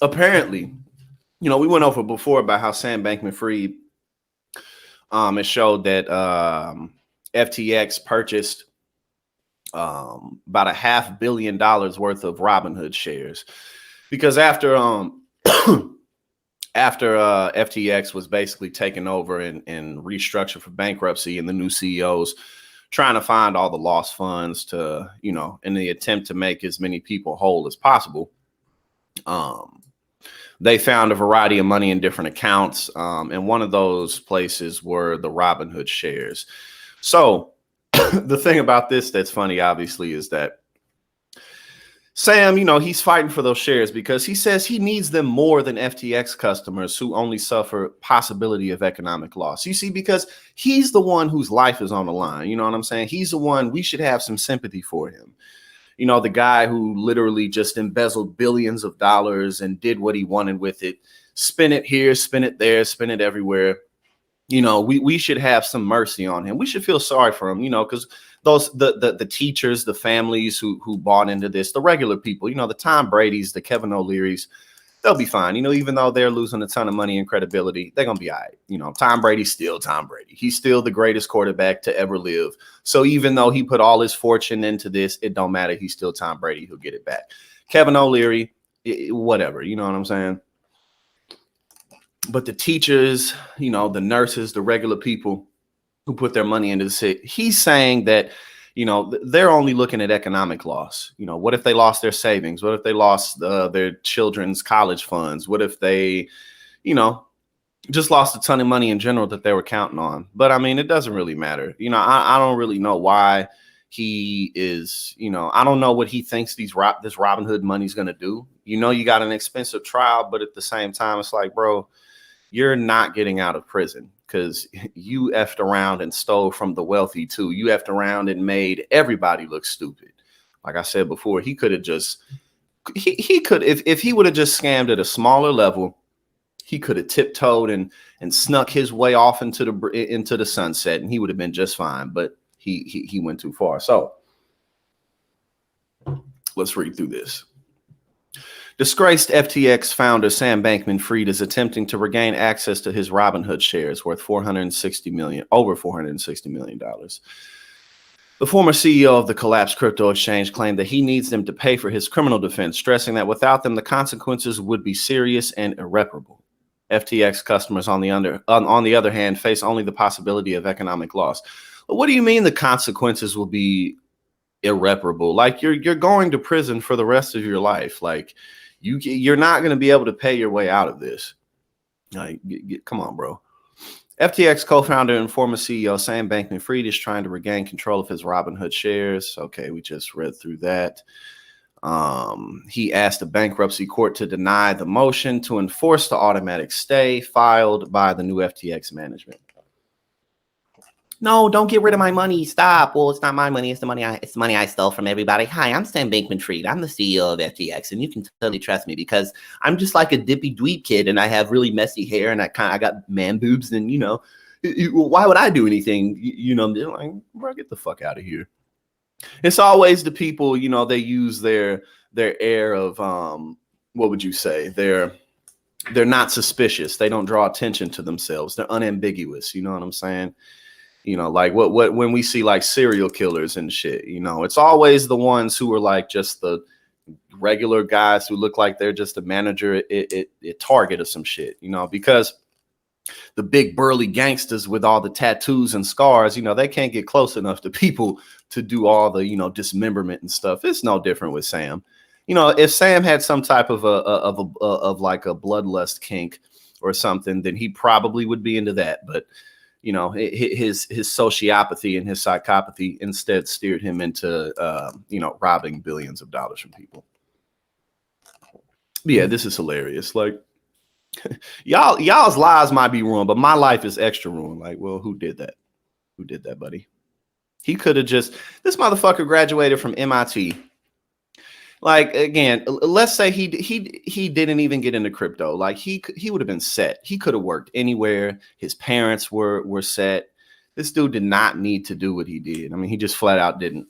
apparently, we went over before about how Sam Bankman-Fried, it showed that FTX purchased about $500 million worth of Robinhood shares, because after FTX was basically taken over and restructured for bankruptcy, and the new CEOs trying to find all the lost funds to, in the attempt to make as many people whole as possible. They found a variety of money in different accounts. And one of those places were the Robinhood shares. So the thing about this that's funny, obviously, is that Sam, he's fighting for those shares because he says he needs them more than FTX customers who only suffer possibility of economic loss. You see, because he's the one whose life is on the line. You know what I'm saying? He's the one, we should have some sympathy for him. The guy who literally just embezzled billions of dollars and did what he wanted with it. Spin it here, spin it there, spin it everywhere. We should have some mercy on him. We should feel sorry for him, because the teachers, the families who bought into this, the regular people, the Tom Brady's, the Kevin O'Leary's, they'll be fine. Even though they're losing a ton of money and credibility, they're going to be all right. Tom Brady's still Tom Brady. He's still the greatest quarterback to ever live. So even though he put all his fortune into this, it don't matter. He's still Tom Brady. He'll get it back. Kevin O'Leary, whatever. You know what I'm saying? But the teachers, the nurses, the regular people who put their money into this, he's saying that, they're only looking at economic loss. What if they lost their savings? What if they lost their children's college funds? What if they, just lost a ton of money in general that they were counting on? But I mean, it doesn't really matter. I don't really know why he is, I don't know what he thinks this Robinhood money is going to do. You got an expensive trial, but at the same time, it's like, bro, you're not getting out of prison because you effed around and stole from the wealthy too. You effed around and made everybody look stupid. Like I said before, he could have just, he could, if he would have just scammed at a smaller level, he could have tiptoed and snuck his way off into the sunset, and he would have been just fine. But he went too far. So let's read through this. Disgraced FTX founder Sam Bankman-Fried is attempting to regain access to his Robinhood shares worth over $460 million. The former CEO of the collapsed crypto exchange claimed that he needs them to pay for his criminal defense, stressing that without them, the consequences would be serious and irreparable. FTX customers, on the other hand, face only the possibility of economic loss. But what do you mean the consequences will be irreparable? Like you're going to prison for the rest of your life. Like you're not going to be able to pay your way out of this. Like, come on, bro. FTX co-founder and former CEO Sam Bankman-Fried is trying to regain control of his Robinhood shares. Okay, we just read through that. He asked the bankruptcy court to deny the motion to enforce the automatic stay filed by the new FTX management. No, don't get rid of my money. Stop. Well, it's not my money. It's the money I stole from everybody. Hi, I'm Sam Bankman-Fried. I'm the CEO of FTX, and you can totally trust me because I'm just like a dippy dweeb kid, and I have really messy hair, and I got man boobs, and why would I do anything? They're like, bro, get the fuck out of here. It's always the people, they use their air of what would you say? They're not suspicious. They don't draw attention to themselves. They're unambiguous. You know what I'm saying? Like what when we see like serial killers and shit, it's always the ones who are like just the regular guys who look like they're just a manager at Target or some shit, because the big burly gangsters with all the tattoos and scars, they can't get close enough to people to do all the, dismemberment and stuff. It's no different with Sam. If Sam had some type of like a bloodlust kink or something, then he probably would be into that. But his sociopathy and his psychopathy instead steered him into, robbing billions of dollars from people. But yeah, this is hilarious. Like, y'all's lives might be ruined, but my life is extra ruined. Like, well, who did that? Who did that, buddy? He could have this motherfucker graduated from MIT. Like, again, let's say he didn't even get into crypto. Like he would have been set. He could have worked anywhere. His parents were set. This dude did not need to do what he did. I mean, he just flat out didn't.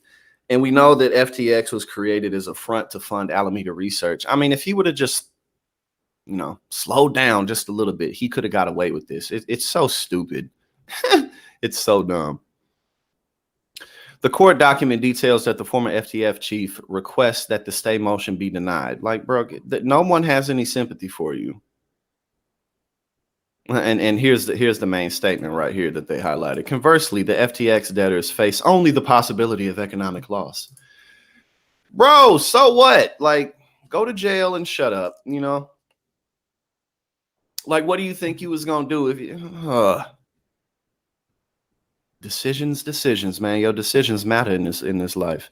And we know that FTX was created as a front to fund Alameda Research. I mean, if he would have just slow down just a little bit. He could have got away with this. It's so stupid. It's so dumb. The court document details that the former FTF chief requests that the stay motion be denied. Like, bro, no one has any sympathy for you. And here's the main statement right here that they highlighted. Conversely, the FTX debtors face only the possibility of economic loss. Bro, so what? Like, go to jail and shut up, Like, what do you think you was gonna do if you decisions, man. Your decisions matter in this life.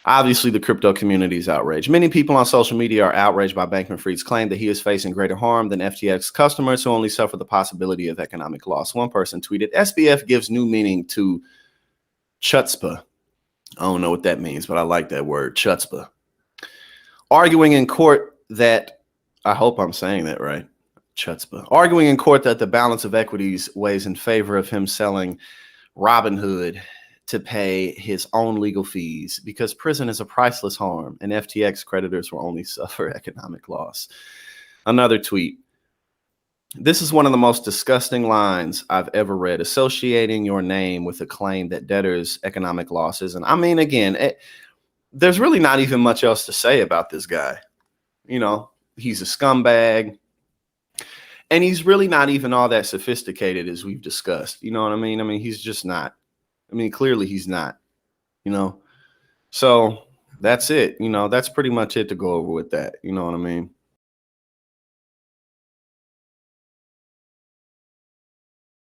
Obviously, the crypto community is outraged. Many people on social media are outraged by Bankman-Fried's claim that he is facing greater harm than FTX customers who only suffer the possibility of economic loss. One person tweeted, SBF gives new meaning to chutzpah. I don't know what that means, but I like that word, chutzpah. Arguing in court that, I hope I'm saying that right, chutzpah. Arguing in court that the balance of equities weighs in favor of him selling Robinhood to pay his own legal fees because prison is a priceless harm and FTX creditors will only suffer economic loss. Another tweet. This is one of the most disgusting lines I've ever read, associating your name with a claim that debtors' economic losses. And I mean, again, there's really not even much else to say about this guy. He's a scumbag. And he's really not even all that sophisticated as we've discussed. You know what I mean? I mean, he's just not. I mean, clearly he's not, So that's it. That's pretty much it to go over with that. You know what I mean?